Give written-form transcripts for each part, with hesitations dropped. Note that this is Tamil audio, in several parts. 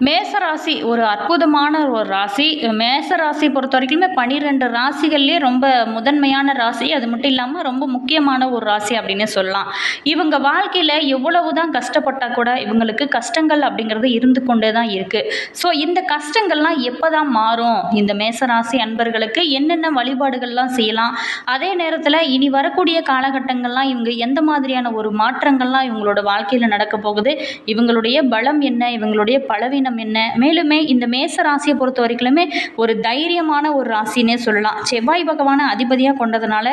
மேசராசி ஒரு அற்புதமான ஒரு ராசி. மேசராசி பொறுத்த வரைக்குமே 12 ராசிகள்லேயே ரொம்ப முதன்மையான ராசி. அது மட்டும் இல்லாமல் ரொம்ப முக்கியமான ஒரு ராசி அப்படின்னு சொல்லலாம். இவங்க வாழ்க்கையில் எவ்வளவு தான் கஷ்டப்பட்டால் கூட இவங்களுக்கு கஷ்டங்கள் அப்படிங்கிறது இருந்து கொண்டே தான் இருக்குது. ஸோ இந்த கஷ்டங்கள்லாம் எப்போ தான் மாறும்? இந்த மேசராசி அன்பர்களுக்கு என்னென்ன வழிபாடுகள்லாம் செய்யலாம்? அதே நேரத்தில் இனி வரக்கூடிய காலகட்டங்கள்லாம் இவங்க எந்த மாதிரியான ஒரு மாற்றங்கள்லாம் இவங்களோட வாழ்க்கையில் நடக்க போகுது? இவங்களுடைய பலம் என்ன? இவங்களுடைய பலவீனம் என்ன? மேலுமே இந்த மேச ராசியை பொறுத்த வரைக்குமே ஒரு தைரியமான ஒரு ராசினே சொல்லலாம். செவ்வாய் பகவான அதிபதியாக கொண்டதுனால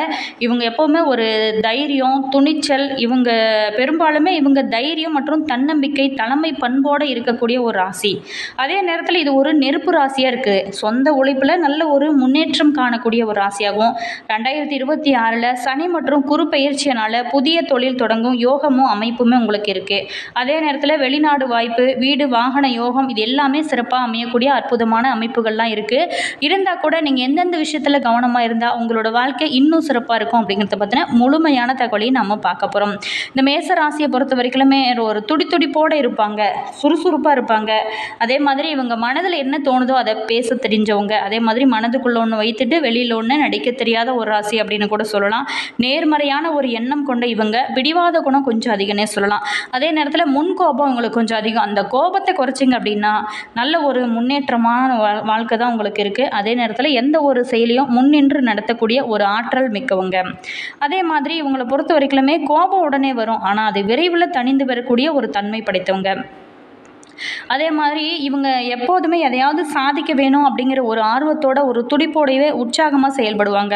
இவங்க எப்போவுமே ஒரு தைரியம், துணிச்சல், இவங்க பெரும்பாலுமே இவங்க தைரியம் மற்றும் தன்னம்பிக்கை, தலைமை பண்போடு இருக்கக்கூடிய ஒரு ராசி. அதே நேரத்தில் இது ஒரு நெருப்பு ராசியாக இருக்குது. சொந்த உழைப்பில் நல்ல ஒரு முன்னேற்றம் காணக்கூடிய ஒரு ராசியாகவும் 2026 சனி மற்றும் குரு பயிற்சியினால் புதிய தொழில் தொடங்கும் யோகமும் அமைப்புமே உங்களுக்கு இருக்குது. அதே நேரத்தில் வெளிநாடு வாய்ப்பு, வீடு வாகன யோகம், இது எல்லாமே சிறப்பாக அமையக்கூடிய அற்புதமான அமைப்புகள்லாம் இருக்குது. இருந்தால் கூட நீங்கள் எந்தெந்த விஷயத்தில் கவனமாக இருந்தால் உங்களோட வாழ்க்கை இன்னும் சிறப்பாக இருக்கும் அப்படிங்கிறத பற்றின முழுமையான தகவலையும் நம்ம பார்க்க போகிறோம். இந்த மேச ராசியை பொறுத்த வரைக்குமே ஒரு துடித்துடிப்போடு இருப்பாங்க, சுறுசுறுப்பாக இருப்பாங்க. அதே மாதிரி இவங்க மனதில் என்ன தோணுதோ அதை பேச தெரிஞ்சவங்க. அதே மாதிரி மனதுக்குள்ள ஒன்று வைத்துட்டு வெளியில் ஒன்று நடிக்க தெரியாத ஒரு ராசி அப்படின்னு கூட சொல்லலாம். நேர்மறையான ஒரு எண்ணம் கொண்ட இவங்க பிடிவாத குணம் கொஞ்சம் அதிகனே சொல்லலாம். அதே நேரத்தில் முன்கோபம் உங்களுக்கு கொஞ்சம் அதிகம். அந்த கோபத்தை குறைச்சிங்க அப்படின்னா நல்ல ஒரு முன்னேற்றமான வாழ்க்கை தான் உங்களுக்கு இருக்குது. அதே நேரத்தில் எந்த ஒரு செயலையும் முன்னின்று நடத்தக்கூடிய ஒரு ஆற்றல் மிக்கவங்க. அதே மாதிரி இவங்களை பொறுத்த வரைக்குமே கோபம் உடனே வரும், ஆனால் அது விரைவில் தணிந்து வரக்கூடிய ஒரு தன்மை படைத்தவங்க. அதே மாதிரி இவங்க எப்போதுமே எதையாவது சாதிக்க வேணும் அப்படிங்கிற ஒரு ஆர்வத்தோட ஒரு துடிப்போடையவே உற்சாகமாக செயல்படுவாங்க.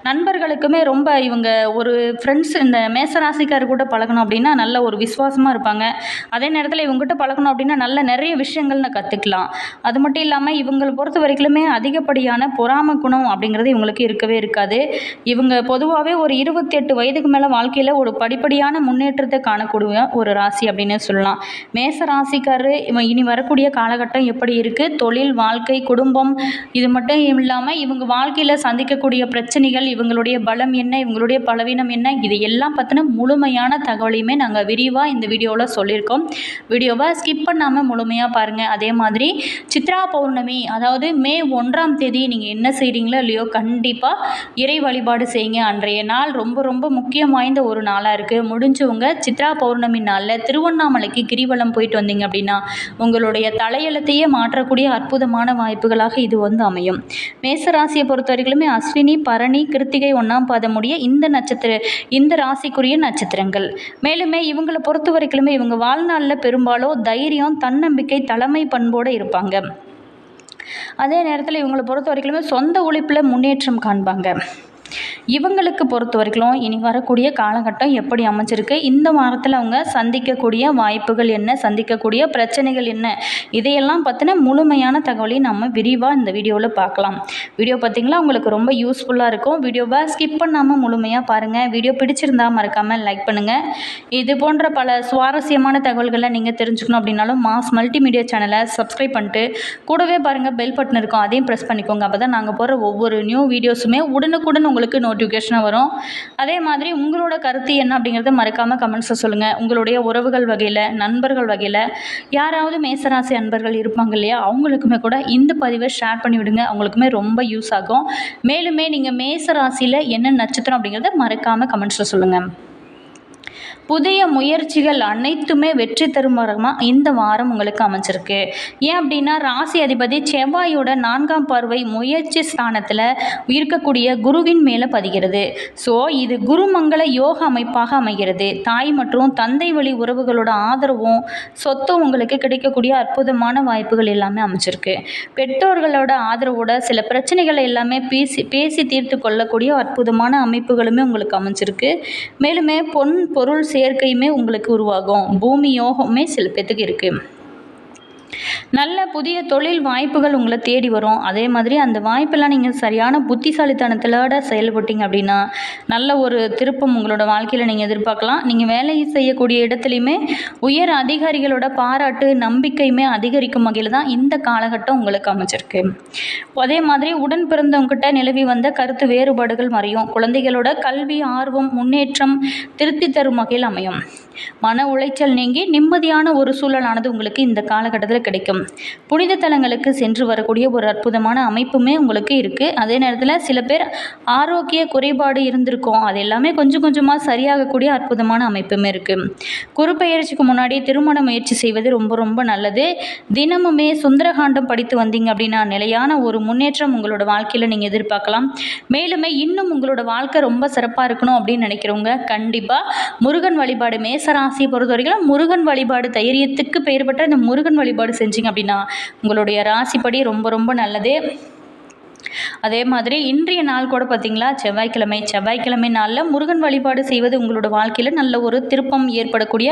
நண்பர்களுக்குமே ரொம்ப இவங்க ஒரு ஃப்ரெண்ட்ஸ் இந்த மேசராசிக்கார் கூட பழகணும் அப்படின்னா நல்ல ஒரு விசுவாசமாக இருப்பாங்க. அதே நேரத்தில் இவங்ககிட்ட பழகணும் அப்படின்னா நல்ல நிறைய விஷயங்கள் நான் கற்றுக்கலாம். அது மட்டும் இல்லாமல் இவங்களை பொறுத்த வரைக்குமே அதிகப்படியான பொறாமை குணம் அப்படிங்கிறது இவங்களுக்கு இருக்கவே இருக்காது. இவங்க பொதுவாகவே ஒரு 28 வயதுக்கு மேலே வாழ்க்கையில் ஒரு படிப்படியான முன்னேற்றத்தை காணக்கூடிய ஒரு ராசி அப்படின்னு சொல்லலாம். மேச ராசிக்காரரு இனி வரக்கூடிய காலகட்டம் எப்படி இருக்குது, தொழில், வாழ்க்கை, குடும்பம், இது மட்டும் இல்லாமல் இவங்க வாழ்க்கையில் சந்திக்கக்கூடிய பிரச்சனைகள், இவங்களுடைய பலம் என்ன, இவங்களுடைய பலவீனம் என்ன, இது எல்லாம் பற்றின முழுமையான தகவலையுமே நாங்கள் விரிவாக இந்த வீடியோவில் சொல்லியிருக்கோம். வீடியோவை ஸ்கிப் பண்ணாமல் முழுமையாக பாருங்கள். அதே மாதிரி சித்ரா பௌர்ணமி, அதாவது மே 1ஆம் தேதி நீங்கள் என்ன செய்கிறீங்களோ இல்லையோ கண்டிப்பாக இறை வழிபாடு செய்யுங்க. அன்றைய நாள் ரொம்ப ரொம்ப முக்கியம் வாய்ந்த ஒரு நாளாக இருக்குது. முடிஞ்சவங்க சித்ரா பௌர்ணமி நாளில் திருவண்ணாமலைக்கு கிரிவலம் போயிட்டு வந்தீங்க அப்படின்னா உங்களுடைய தலையெழுத்தையே மாற்றக்கூடிய அற்புதமான வாய்ப்புகளாக இது அமையும். மேசராசியை பொறுத்த வரைக்குமே அஸ்வினி, பரணி, கிருத்திகை 1ஆம் பாதம் முடிய இந்த ராசிக்குரிய நட்சத்திரங்கள். மேலுமே இவங்களை பொறுத்த வரைக்குமே இவங்க வாழ்நாளில் பெரும்பாலும் தைரியம், தன்னம்பிக்கை, தலைமை பண்போடு இருப்பாங்க. அதே நேரத்தில் இவங்களை பொறுத்த வரைக்குமே சொந்த உழைப்பில் முன்னேற்றம் காண்பாங்க. இவங்களுக்கு பொறுத்த வரைக்கும் இனி வரக்கூடிய காலகட்டம் எப்படி அமைஞ்சிருக்கு, இந்த வாரத்தில் அவங்க சந்திக்கக்கூடிய வாய்ப்புகள் என்ன, சந்திக்கக்கூடிய பிரச்சனைகள் என்ன, இதையெல்லாம் பற்றின முழுமையான தகவலையும் நம்ம விரிவாக இந்த வீடியோவில் பார்க்கலாம். வீடியோ பார்த்திங்களா உங்களுக்கு ரொம்ப யூஸ்ஃபுல்லாக இருக்கும். வீடியோவை ஸ்கிப் பண்ணாமல் முழுமையாக பாருங்கள். வீடியோ பிடிச்சிருந்தால் மறக்காமல் லைக் பண்ணுங்கள். இது போன்ற பல சுவாரஸ்யமான தகவல்களை நீங்கள் தெரிஞ்சுக்கணும் அப்படின்னாலும் மாஸ் மல்டிமீடியா சேனலை சப்ஸ்கிரைப் பண்ணிட்டு கூடவே பாருங்கள் பெல் பட்டன் இருக்கும், அதையும் ப்ரெஸ் பண்ணிக்கோங்க. அப்போ தான் நாங்கள் போகிற ஒவ்வொரு நியூ வீடியோஸுமே உடனுக்குடன் உங்களுக்கு நோட்டிஃபிகேஷனாக வரும். அதே மாதிரி உங்களோட கருத்து என்ன அப்படிங்கிறத மறக்காமல் கமெண்ட்ஸை சொல்லுங்கள். உங்களுடைய உறவுகள் வகையில், நண்பர்கள் வகையில் யாராவது மேசராசி அன்பர்கள் இருப்பாங்க இல்லையா, அவங்களுக்குமே கூட இந்த பதிவை ஷேர் பண்ணி விடுங்க. அவங்களுக்குமே ரொம்ப யூஸ் ஆகும். மேலுமே நீங்கள் மேசராசியில் என்ன நட்சத்திரம் அப்படிங்கிறத மறக்காமல் கமெண்ட்ஸில் சொல்லுங்கள். புதிய முயற்சிகள் அனைத்துமே வெற்றி தரும் வாரமாக இந்த வாரம் உங்களுக்கு அமைஞ்சிருக்கு. ஏன் அப்படின்னா ராசி அதிபதி செவ்வாயோட 4ஆம் பார்வை முயற்சி ஸ்தானத்தில் இருக்கக்கூடிய குருவின் மேலே பதிகிறது. ஸோ இது குருமங்கள யோக அமைப்பாக அமைகிறது. தாய் மற்றும் தந்தை வழி உறவுகளோட ஆதரவும் சொத்தும் உங்களுக்கு கிடைக்கக்கூடிய அற்புதமான வாய்ப்புகள் எல்லாமே அமைச்சிருக்கு. பெற்றோர்களோட ஆதரவோட சில பிரச்சனைகளை எல்லாமே பேசி தீர்த்து கொள்ளக்கூடிய அற்புதமான அமைப்புகளுமே உங்களுக்கு அமைஞ்சிருக்கு. மேலுமே பொருள் சேர்க்கையுமே உங்களுக்கு உருவாகும். பூமி யோகமே சில பேத்துக்கு இருக்குது. நல்ல புதிய தொழில் வாய்ப்புகள் உங்களை தேடி வரும். அதே மாதிரி அந்த வாய்ப்பெல்லாம் நீங்கள் சரியான புத்திசாலித்தனத்தோட செயல்பட்டீங்க அப்படின்னா நல்ல ஒரு திருப்பம் உங்களோட வாழ்க்கையில் நீங்கள் எதிர்பார்க்கலாம். நீங்கள் வேலை செய்யக்கூடிய இடத்துலையுமே உயர் அதிகாரிகளோட பாராட்டு, நம்பிக்கையுமே அதிகரிக்கும் வகையில் தான் இந்த காலகட்டம் உங்களுக்கு அமைச்சிருக்கு. அதே மாதிரி உடன் பிறந்தவங்ககிட்ட நிலவி வந்த கருத்து வேறுபாடுகள் மறையும். குழந்தைகளோட கல்வி ஆர்வம், முன்னேற்றம் திருப்தி தரும் வகையில் அமையும். மன உளைச்சல் நீங்கி நிம்மதியான ஒரு சூழலானது உங்களுக்கு இந்த காலகட்டத்தில் வாழ்க்கையில் கிடைக்கும். புனித தலங்களுக்கு சென்று வரக்கூடிய ஒரு அற்புதமான அமைப்புமே உங்களுக்கு இருக்குது. அதே நேரத்தில் சில பேர் ஆரோக்கிய குறைபாடு இருந்திருக்கும், அது எல்லாமே கொஞ்சம் கொஞ்சமாக சரியாகக்கூடிய அற்புதமான அமைப்புமே இருக்குது. குருப்பெயர்ச்சிக்கு முன்னாடி திருமண முயற்சி செய்வது ரொம்ப ரொம்ப நல்லது. தினமுமே சுந்தரகாண்டம் படித்து வந்தீங்க அப்படின்னா நிலையான ஒரு முன்னேற்றம் உங்களோட வாழ்க்கையில் நீங்கள் எதிர்பார்க்கலாம். மேலுமே இன்னும் உங்களோட வாழ்க்கை ரொம்ப சிறப்பாக இருக்கணும் அப்படின்னு நினைக்கிறவங்க கண்டிப்பாக முருகன் வழிபாடு, மேசராசியை பொறுத்த வரைக்கும் முருகன் வழிபாடு, தைரியத்துக்கு பெயர் பெற்ற இந்த முருகன் வழிபாடு செஞ்சீங்க அப்படின்னா உங்களுடைய ராசிப்படி ரொம்ப ரொம்ப நல்லது. அதே மாதிரி இன்றைய நாள் கூட பார்த்தீங்களா செவ்வாய்க்கிழமை நாளில் முருகன் வழிபாடு செய்வது உங்களோட வாழ்க்கையில் நல்ல ஒரு திருப்பம் ஏற்படக்கூடிய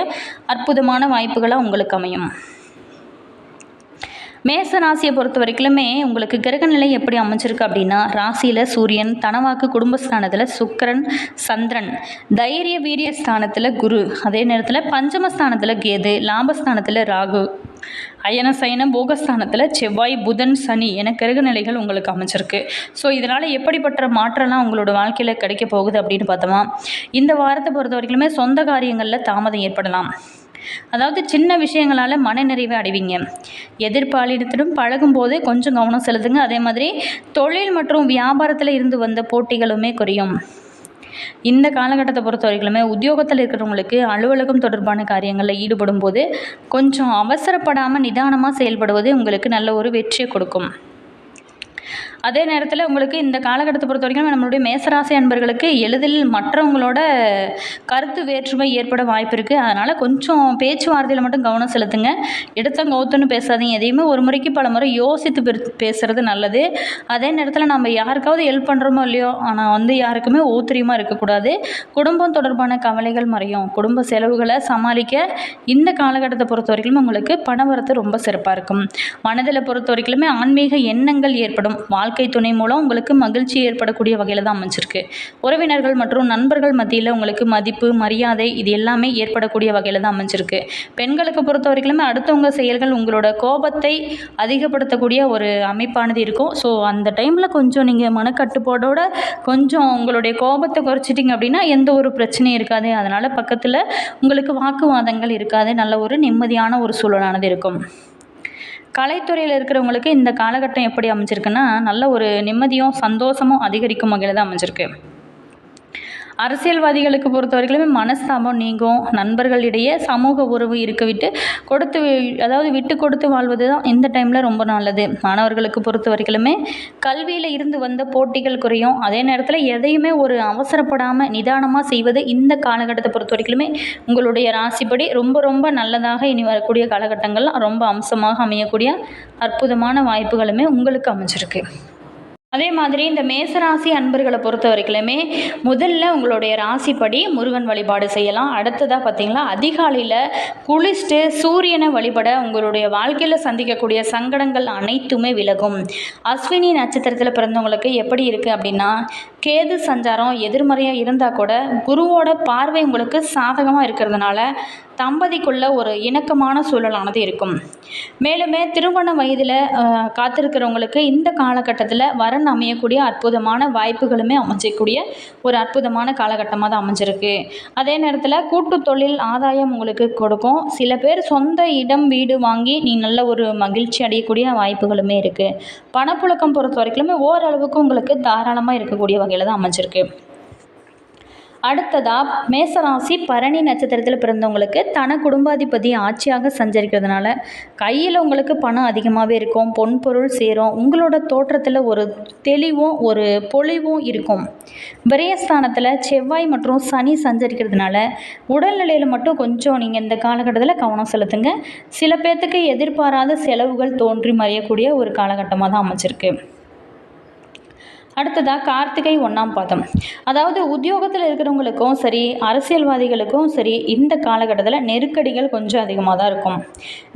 அற்புதமான வாய்ப்புகளாக உங்களுக்கு அமையும். மேச ராசியை பொறுத்த வரைக்குமே உங்களுக்கு கிரக நிலை எப்படி அமைஞ்சிருக்கு அப்படின்னா, ராசியில் சூரியன், தனவாக்கு குடும்பஸ்தானத்தில் சுக்கிரன், சந்திரன், தைரிய வீரிய ஸ்தானத்தில் குரு, அதே நேரத்தில் பஞ்சமஸ்தானத்தில் கேது, லாபஸ்தானத்தில் ராகு, அயன சயன போகஸ்தானத்தில் செவ்வாய், புதன், சனி என கிரக நிலைகள் உங்களுக்கு அமைச்சிருக்கு. ஸோ இதனால் எப்படிப்பட்ட மாற்றம்லாம் உங்களோட வாழ்க்கையில் கிடைக்க போகுது அப்படின்னு பார்த்தோமா, இந்த வாரத்தை பொறுத்த வரைக்குமே சொந்த காரியங்களில் தாமதம் ஏற்படலாம். அதாவது சின்ன விஷயங்களால் மனநிறைவை அடைவீங்க. எதிர்ப்பாளிடத்திலும் பழகும்போது கொஞ்சம் கவனம் செலுத்துங்க. அதே மாதிரி தொழில் மற்றும் வியாபாரத்தில் இருந்து வந்த போட்டிகளுமே குறையும். இந்த காலகட்டத்தை பொறுத்த வரைக்குமே உத்தியோகத்தில் இருக்கிறவங்களுக்கு அலுவலகம் தொடர்பான காரியங்களில் ஈடுபடும் போது கொஞ்சம் அவசரப்படாமல் நிதானமாக செயல்படுவது உங்களுக்கு நல்ல ஒரு வெற்றியை கொடுக்கும். அதே நேரத்தில் உங்களுக்கு இந்த காலகட்டத்தை பொறுத்த வரைக்கும் நம்மளுடைய மேசராசி அன்பர்களுக்கு எளிதில் மற்றவங்களோட கருத்து வேற்றுமை ஏற்பட வாய்ப்பு இருக்குது. அதனால் கொஞ்சம் பேச்சுவார்த்தையில் மட்டும் கவனம் செலுத்துங்க. எடுத்தங்க கௌத்துன்னு பேசாதீங்க. எதையுமே ஒரு முறைக்கு பல முறை யோசித்து பேசுகிறது நல்லது. அதே நேரத்தில் நம்ம யாருக்காவது ஹெல்ப் பண்ணுறோமோ இல்லையோ, ஆனால் யாருக்குமே ஓத்திரியமாக இருக்கக்கூடாது. குடும்பம் தொடர்பான கவலைகள் மறையும். குடும்ப செலவுகளை சமாளிக்க இந்த காலகட்டத்தை பொறுத்த வரைக்கும் உங்களுக்கு பணவரத்து ரொம்ப சிறப்பாக இருக்கும். மனதில் பொறுத்த வரைக்குமே ஆன்மீக எண்ணங்கள் ஏற்படும். வாழ்க்கை துணை மூலம் உங்களுக்கு மகிழ்ச்சி ஏற்படக்கூடிய வகையில் தான் அமைஞ்சிருக்கு. உறவினர்கள் மற்றும் நண்பர்கள் மத்தியில் உங்களுக்கு மதிப்பு, மரியாதை இது எல்லாமே ஏற்படக்கூடிய வகையில் தான் அமைஞ்சிருக்கு. பெண்களுக்கு பொறுத்த வரைக்குமே அடுத்தவங்க செயல்கள் உங்களோட கோபத்தை அதிகப்படுத்தக்கூடிய ஒரு அமைப்பானது இருக்கும். ஸோ அந்த டைமில் கொஞ்சம் நீங்கள் மனக்கட்டுப்பாடோட கொஞ்சம் உங்களுடைய கோபத்தை குறைச்சிட்டிங்க அப்படின்னா எந்த ஒரு பிரச்சனையும் இருக்காது. அதனால் பக்கத்தில் உங்களுக்கு வாக்குவாதங்கள் இருக்காது. நல்ல ஒரு நிம்மதியான ஒரு சூழலானது இருக்கும். கலைத்துறையில் இருக்கிறவங்களுக்கு இந்த காலகட்டம் எப்படி அமைஞ்சிருக்குன்னா நல்ல ஒரு நிம்மதியும் சந்தோஷமும் அதிகரிக்கும் வகையில் தான் அமைஞ்சிருக்கு. அரசியல்வாதிகளுக்கு பொறுத்த வரைக்குமே மனஸ்தாபம் நீங்கும். நண்பர்களிடையே சமூக உறவு விட்டு கொடுத்து வாழ்வது தான் இந்த டைமில் ரொம்ப நல்லது. மாணவர்களுக்கு பொறுத்த வரைக்குமே கல்வியில் இருந்து வந்த போட்டிகள் குறையும். அதே நேரத்தில் எதையுமே ஒரு அவசரப்படாமல் நிதானமாக செய்வது இந்த காலகட்டத்தை பொறுத்த வரைக்குமே உங்களுடைய ராசிப்படி ரொம்ப ரொம்ப நல்லதாக இனி வரக்கூடிய காலகட்டங்கள் ரொம்ப அம்சமாக அமையக்கூடிய அற்புதமான வாய்ப்புகளுமே உங்களுக்கு அமைஞ்சிருக்கு. அதே மாதிரி இந்த மேசராசி அன்பர்களை பொறுத்த வரைக்குமே முதல்ல உங்களுடைய ராசிப்படி முருகன் வழிபாடு செய்யலாம். அடுத்ததாக பார்த்தீங்களா அதிகாலையில் குளிச்சுட்டு சூரியனை வழிபட உங்களுடைய வாழ்க்கையில் சந்திக்கக்கூடிய சங்கடங்கள் அனைத்துமே விலகும். அஸ்வினி நட்சத்திரத்தில் பிறந்தவங்களுக்கு எப்படி இருக்குது அப்படின்னா, கேது சஞ்சாரம் எதிர்மறையாக இருந்தால் கூட குருவோட பார்வை உங்களுக்கு சாதகமாக இருக்கிறதுனால தம்பதிக்குள்ள ஒரு இணக்கமான சூழலானது இருக்கும். மேலுமே திருமண வயதில் காத்திருக்கிறவங்களுக்கு இந்த காலகட்டத்தில் வரன் அமையக்கூடிய அற்புதமான வாய்ப்புகளுமே அமைச்சக்கூடிய ஒரு அற்புதமான காலகட்டமாக தான் அமைஞ்சிருக்கு. அதே நேரத்தில் கூட்டு தொழில் ஆதாயம் உங்களுக்கு கொடுக்கும். சில பேர் சொந்த இடம் வீடு வாங்கி நீ நல்ல ஒரு மகிழ்ச்சி அடையக்கூடிய வாய்ப்புகளுமே இருக்குது. பணப்புழக்கம் பொறுத்த வரைக்குமே ஓரளவுக்கு உங்களுக்கு தாராளமாக இருக்கக்கூடிய வகையில் தான் அமைஞ்சிருக்கு. அடுத்ததாக மேசராசி பரணி நட்சத்திரத்தில் பிறந்தவங்களுக்கு தன குடும்பாதிபதி ஆட்சியாக சஞ்சரிக்கிறதுனால கையில் உங்களுக்கு பணம் அதிகமாகவே இருக்கும். பொன்பொருள் சேரும். உங்களோட தோற்றத்தில் ஒரு தெளிவும் ஒரு பொலிவும் இருக்கும். விரயஸ்தானத்தில் செவ்வாய் மற்றும் சனி சஞ்சரிக்கிறதுனால உடல்நிலையில் மட்டும் கொஞ்சம் நீங்கள் இந்த காலகட்டத்தில் கவனம் செலுத்துங்க. சில பேர்த்துக்கு எதிர்பாராத செலவுகள் தோன்றி மறையக்கூடிய ஒரு காலகட்டமாக தான் அமைச்சிருக்கு. அடுத்ததாக கார்த்திகை 1ஆம் பாதம். அதாவது உத்தியோகத்தில் இருக்கிறவங்களுக்கும் சரி, அரசியல்வாதிகளுக்கும் சரி, இந்த காலகட்டத்தில் நெருக்கடிகள் கொஞ்சம் அதிகமாக தான் இருக்கும்.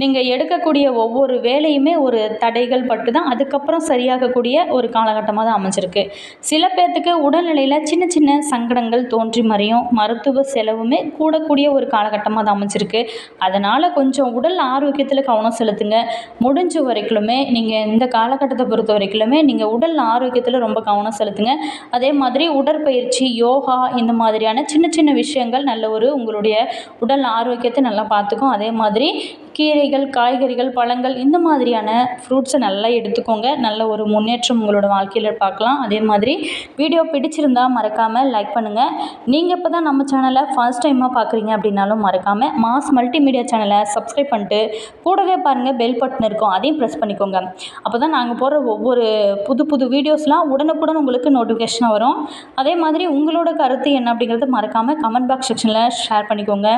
நீங்கள் எடுக்கக்கூடிய ஒவ்வொரு வேலையுமே ஒரு தடைகள் பட்டு தான் அதுக்கப்புறம் சரியாகக்கூடிய ஒரு காலகட்டமாக தான் அமைஞ்சிருக்கு. சில பேர்த்துக்கு உடல்நிலையில் சின்ன சின்ன சங்கடங்கள் தோன்றி மறையும். மருத்துவ செலவுமே கூடக்கூடிய ஒரு காலகட்டமாக தான் அமைஞ்சிருக்கு. அதனால் கொஞ்சம் உடல் ஆரோக்கியத்தில் கவனம் செலுத்துங்க. முடிஞ்ச வரைக்குமே நீங்கள் இந்த காலகட்டத்தை பொறுத்த வரைக்குமே நீங்கள் உடல் ஆரோக்கியத்தில் ரொம்ப கவனம் செலுத்துங்க. அதே மாதிரி உடற்பயிற்சி, யோகா இந்த மாதிரியான சின்ன சின்ன விஷயங்கள் நல்ல ஒரு உங்களுடைய உடல் ஆரோக்கியத்தை நல்லா பார்த்துக்கும். அதே மாதிரி கீரைகள், காய்கறிகள், பழங்கள் இந்த மாதிரியான ஃப்ரூட்ஸை நல்லா எடுத்துக்கோங்க. நல்ல ஒரு முன்னேற்றம் உங்களோட வாழ்க்கையில் பார்க்கலாம். அதே மாதிரி வீடியோ பிடிச்சிருந்தா மறக்காமல் லைக் பண்ணுங்கள். நீங்கள் இப்போ தான் நம்ம சேனலை ஃபர்ஸ்ட் டைமாக பார்க்குறீங்க அப்படின்னாலும் மறக்காமல் மாஸ் மல்டிமீடியா சேனலை சப்ஸ்கிரைப் பண்ணிட்டு கூடவே பாருங்கள் பெல் பட்டன் இருக்கும், அதையும் ப்ரெஸ் பண்ணிக்கோங்க. அப்போ தான் நாங்கள் போடுற ஒவ்வொரு புது புது வீடியோஸ்லாம் உடனுக்குடன் உங்களுக்கு நோட்டிஃபிகேஷனாக வரும். அதே மாதிரி உங்களோட கருத்து என்ன அப்படிங்கிறது மறக்காமல் கமெண்ட் பாக்ஸ் செக்ஷனில் ஷேர் பண்ணிக்கோங்க.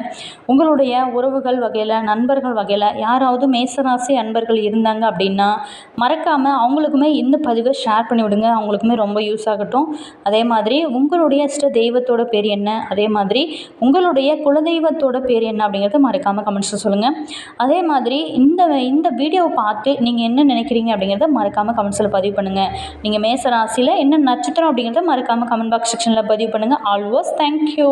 உங்களுடைய உறவுகள் வகையில், நண்பர்கள் வகையில் யாராவது மேசராசி அன்பர்கள் இருந்தாங்க அப்படின்னா மறக்காமல் அவங்களுக்குமே இந்த பதிவை ஷேர் பண்ணி விடுங்க. அவங்களுக்குமே ரொம்ப யூஸ் ஆகட்டும். அதே மாதிரி உங்களுடைய இஷ்ட தெய்வத்தோட பேர் என்ன, அதே மாதிரி உங்களுடைய குலதெய்வத்தோட பேர் என்ன அப்படிங்கிறத மறக்காமல் கமெண்ட்ஸில் சொல்லுங்கள். அதே மாதிரி இந்த வீடியோவை பார்த்து நீங்கள் என்ன நினைக்கிறீங்க அப்படிங்கிறத மறக்காமல் கமெண்ட்ஸில் பதிவு பண்ணுங்கள். நீங்கள் மேசராசியில் என்ன நட்சத்திரம் அப்படிங்கிறத மறக்காமல் கமெண்ட் பாக்ஸ் செக்ஷனில் பதிவு பண்ணுங்கள். Always thank you.